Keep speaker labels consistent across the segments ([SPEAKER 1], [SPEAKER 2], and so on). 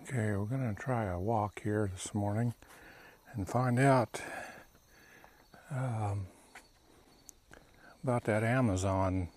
[SPEAKER 1] Okay, we're going to try a walk here this morning and find out about that Amazon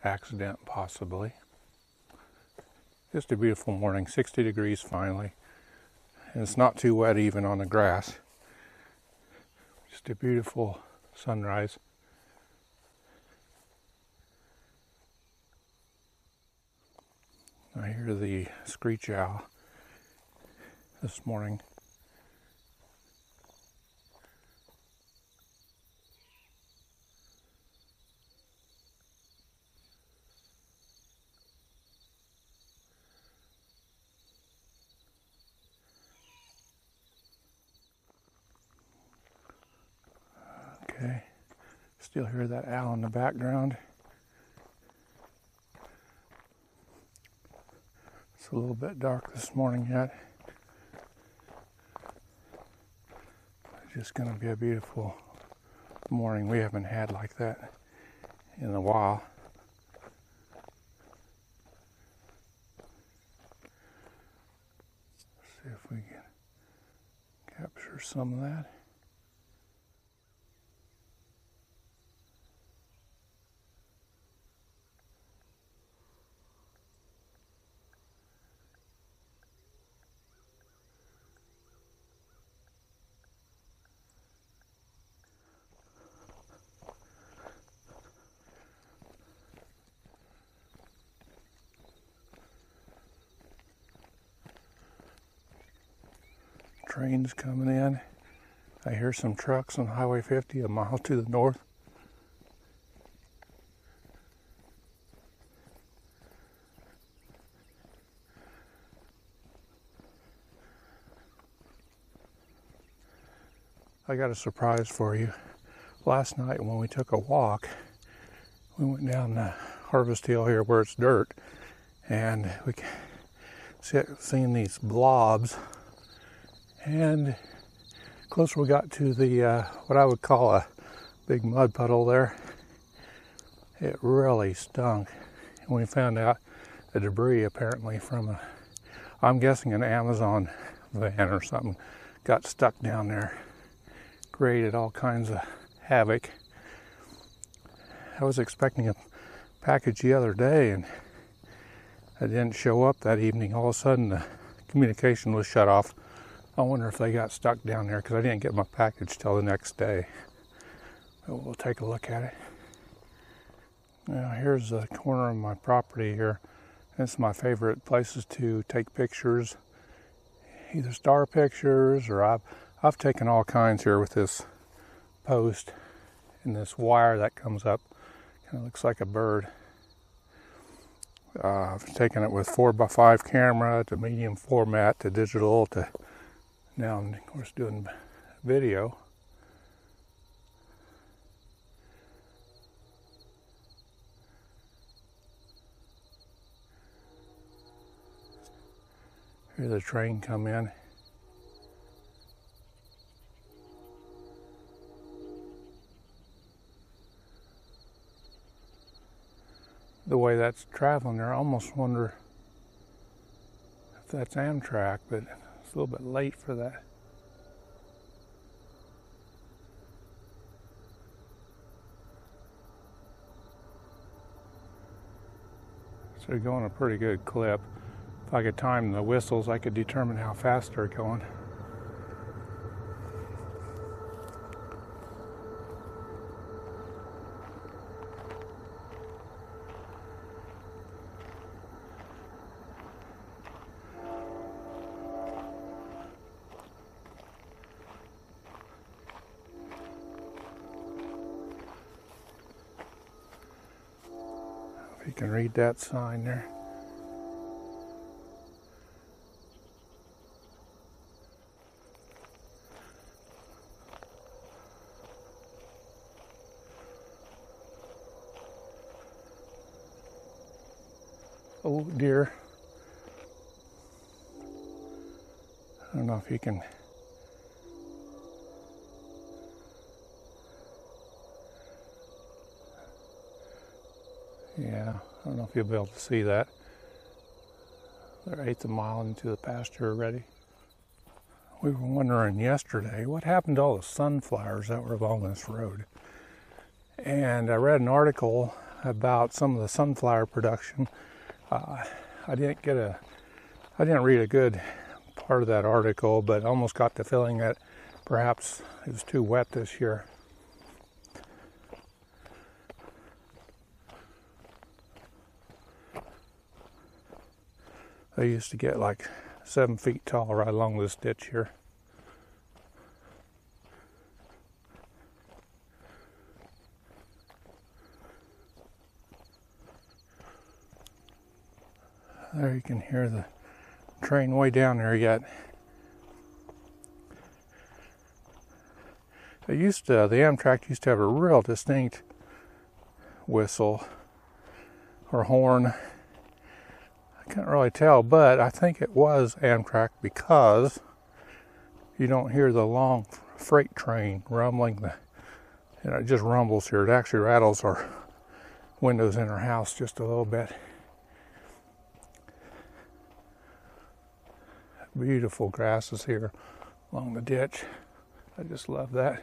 [SPEAKER 1] accident, possibly. Just a beautiful morning, 60 degrees finally, and it's not too wet even on the grass. Just a beautiful sunrise. I hear the screech owl this morning. Okay, still hear that owl in the background. It's a little bit dark this morning yet. It's just going to be a beautiful morning. We haven't had like that in a while. See if we can capture some of that. Trains coming in. I hear some trucks on Highway 50 a mile to the north. I got a surprise for you. Last night when we took a walk, we went down the harvest hill here where it's dirt, and we seen these blobs. And closer we got to the what I would call a big mud puddle there, it really stunk. And we found out the debris apparently from I'm guessing an Amazon van or something, got stuck down there, created all kinds of havoc. I was expecting a package the other day and it didn't show up that evening. All of a sudden the communication was shut off. I wonder if they got stuck down there because I didn't get my package till the next day. But we'll take a look at it. Now here's the corner of my property here. It's my favorite places to take pictures, either star pictures or I've taken all kinds here with this post and this wire that comes up. Kind of looks like a bird. I've taken it with 4x5 camera to medium format to digital to now I'm, of course, doing video. Hear the train come in. The way that's traveling there, I almost wonder if that's Amtrak, but it's a little bit late for that. So they're going a pretty good clip. If I could time the whistles, I could determine how fast they're going. If you can read that sign there. Oh dear. I don't know if you can. Yeah, I don't know if you'll be able to see that. They're 1/8 of a mile into the pasture already. We were wondering yesterday what happened to all the sunflowers that were along this road. And I read an article about some of the sunflower production. I didn't read a good part of that article, but I almost got the feeling that perhaps it was too wet this year. They used to get like 7 feet tall right along this ditch here. There you can hear the train way down there yet. The Amtrak used to have a real distinct whistle or horn. I can't really tell, but I think it was Amtrak because you don't hear the long freight train rumbling. It just rumbles here. It actually rattles our windows in our house just a little bit. Beautiful grasses here along the ditch. I just love that.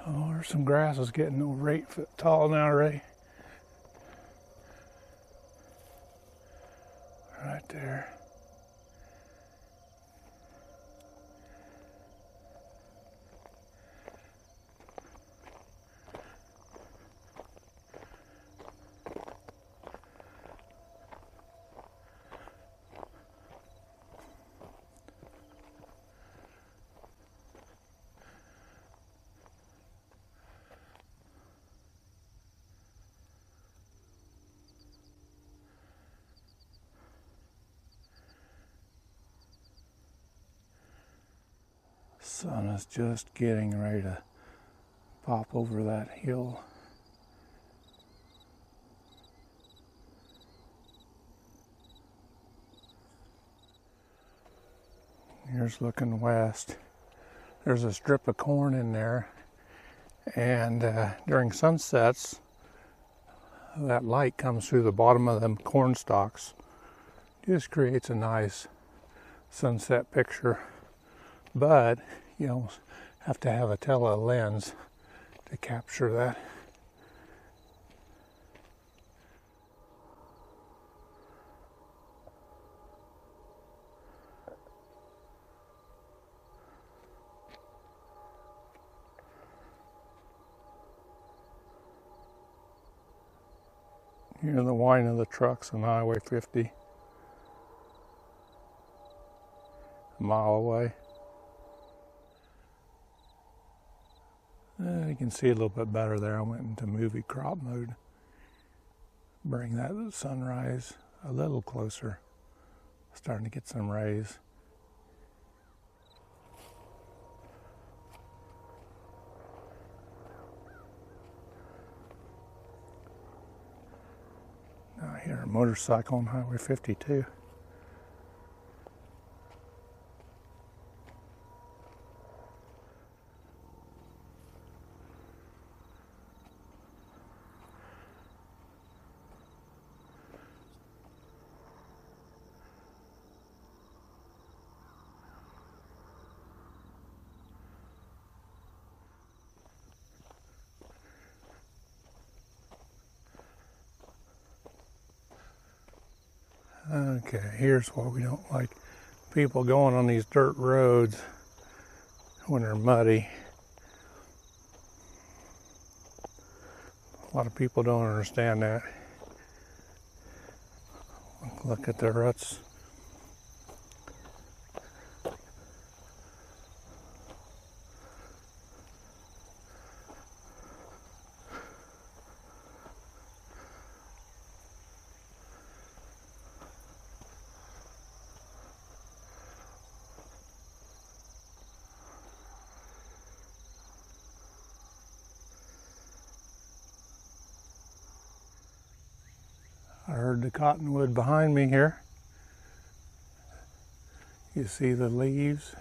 [SPEAKER 1] Oh, there's some grasses getting over 8 foot tall now, Ray. Right there. Sun is just getting ready to pop over that hill. Here's looking west. There's a strip of corn in there, and during sunsets, that light comes through the bottom of them corn stalks. Just creates a nice sunset picture. But you almost have to have a tele lens to capture that. You hear the whine of the trucks on Highway 50 a mile away. You can see a little bit better there. I went into movie crop mode. Bring that sunrise a little closer. Starting to get some rays. Now I hear a motorcycle on Highway 52. Okay, here's what we don't like. People going on these dirt roads when they're muddy. A lot of people don't understand that. Look at the ruts. I heard the cottonwood behind me here. You see the leaves.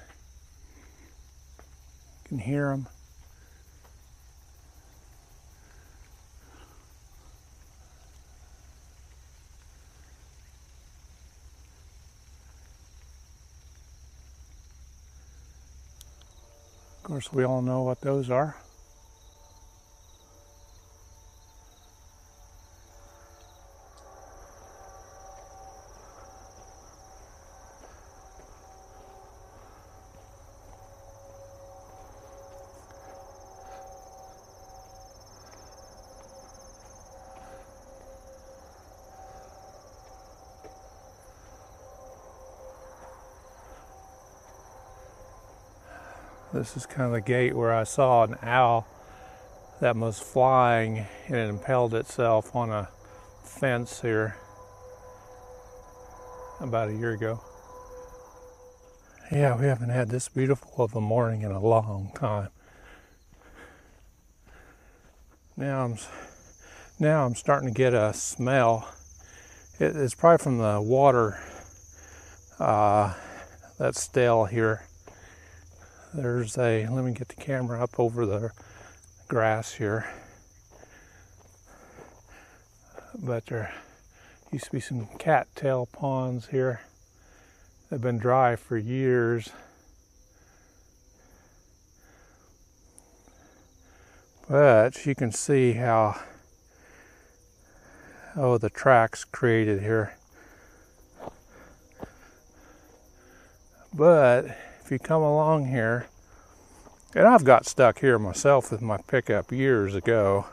[SPEAKER 1] can hear them. Of course, we all know what those are. This is kind of the gate where I saw an owl that was flying and it impaled itself on a fence here about a year ago. Yeah, we haven't had this beautiful of a morning in a long time. Now I'm starting to get a smell. It's probably from the water that's stale here. Let me get the camera up over the grass here. But there used to be some cattail ponds here. They've been dry for years. But you can see how, the tracks created here. But if you come along here, and I've got stuck here myself with my pickup years ago,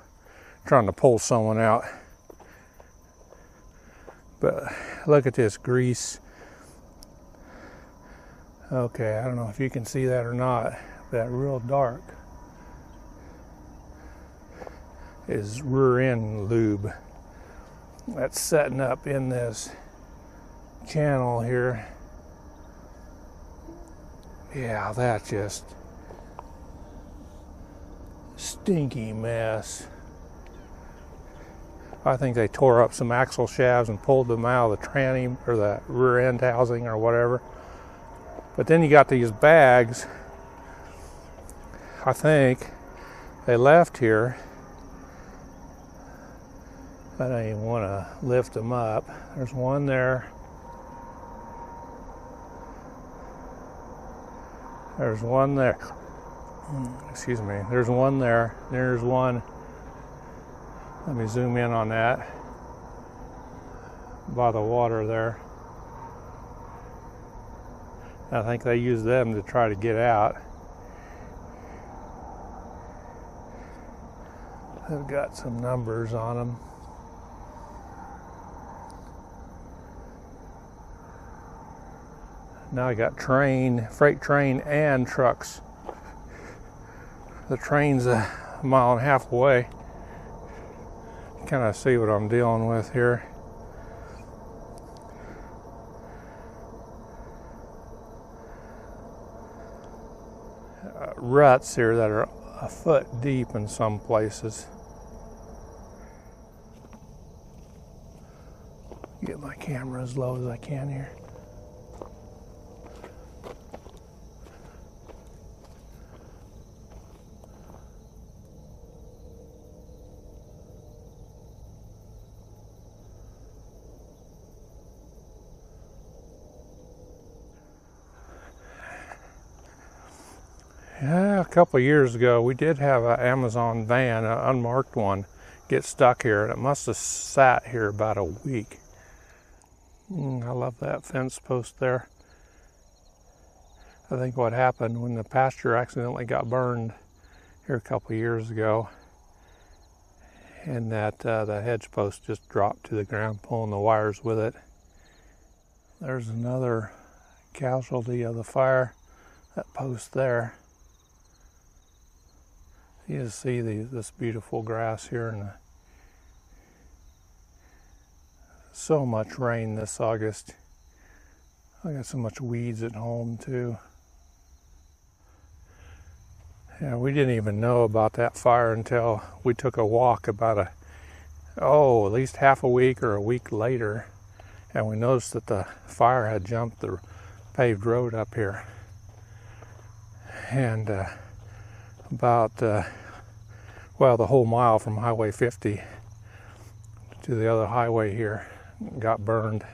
[SPEAKER 1] trying to pull someone out. But look at this grease. Okay, I don't know if you can see that or not. That real dark is rear end lube. That's setting up in this channel here. Yeah, that just stinky mess. I think they tore up some axle shafts and pulled them out of the tranny or the rear end housing or whatever. But then you got these bags. I think they left here. I don't even want to lift them up. There's one there. There's one there. Excuse me. There's one there. There's one. Let me zoom in on that. By the water there. I think they use them to try to get out. They've got some numbers on them. Now I got freight train and trucks. The train's a mile and a half away. Kind of see what I'm dealing with here. Ruts here that are a foot deep in some places. Get my camera as low as I can here. Yeah, a couple of years ago, we did have an Amazon van, an unmarked one, get stuck here, and it must have sat here about a week. I love that fence post there. I think what happened when the pasture accidentally got burned here a couple of years ago, and that the hedge post just dropped to the ground, pulling the wires with it. There's another casualty of the fire, that post there. You just see this beautiful grass here, and so much rain this August. I got so much weeds at home too. Yeah, we didn't even know about that fire until we took a walk about at least half a week or a week later, and we noticed that the fire had jumped the paved road up here. And about, well, the whole mile from Highway 50 to the other highway here got burned.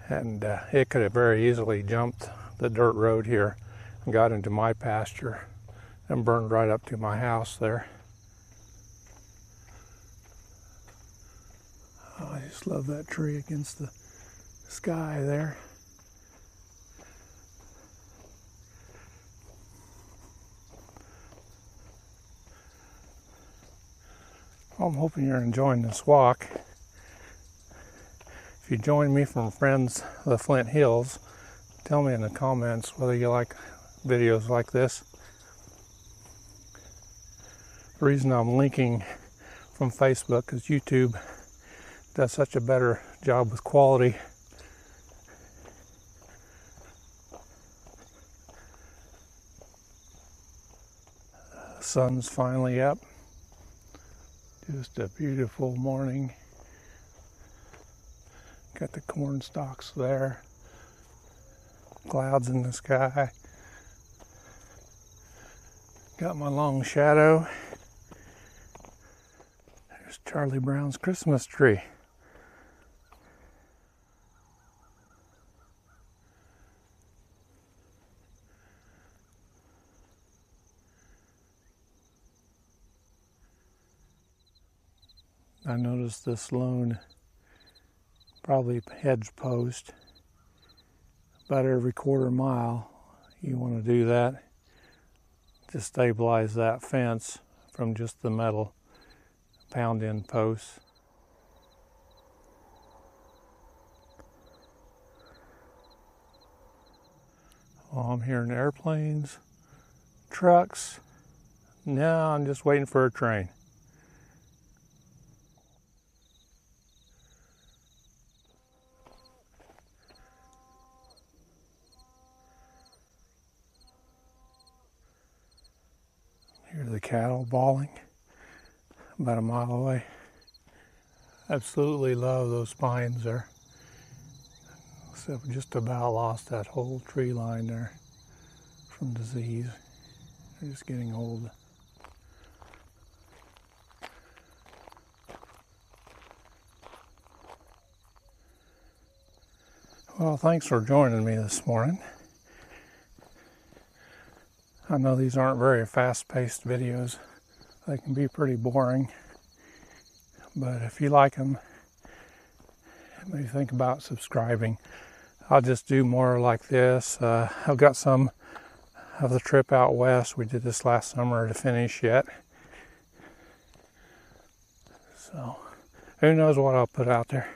[SPEAKER 1] And it could have very easily jumped the dirt road here and got into my pasture and burned right up to my house there. Oh, I just love that tree against the sky there. Well, I'm hoping you're enjoying this walk. If you join me from Friends of the Flint Hills, tell me in the comments whether you like videos like this. The reason I'm linking from Facebook is YouTube does such a better job with quality. The sun's finally up. Just a beautiful morning. Got the corn stalks there. Clouds in the sky. Got my long shadow. There's Charlie Brown's Christmas tree. I noticed this lone, probably hedge post, about every quarter mile. You want to do that to stabilize that fence from just the metal pound-in posts. Well, I'm hearing airplanes, trucks. Now I'm just waiting for a train. Hear the cattle bawling about a mile away. Absolutely love those pines there. Except just about lost that whole tree line there from disease. They're just getting old. Well, thanks for joining me this morning. I know these aren't very fast-paced videos. They can be pretty boring. But if you like them, maybe think about subscribing. I'll just do more like this. I've got some of the trip out west. We did this last summer to finish yet. So, who knows what I'll put out there.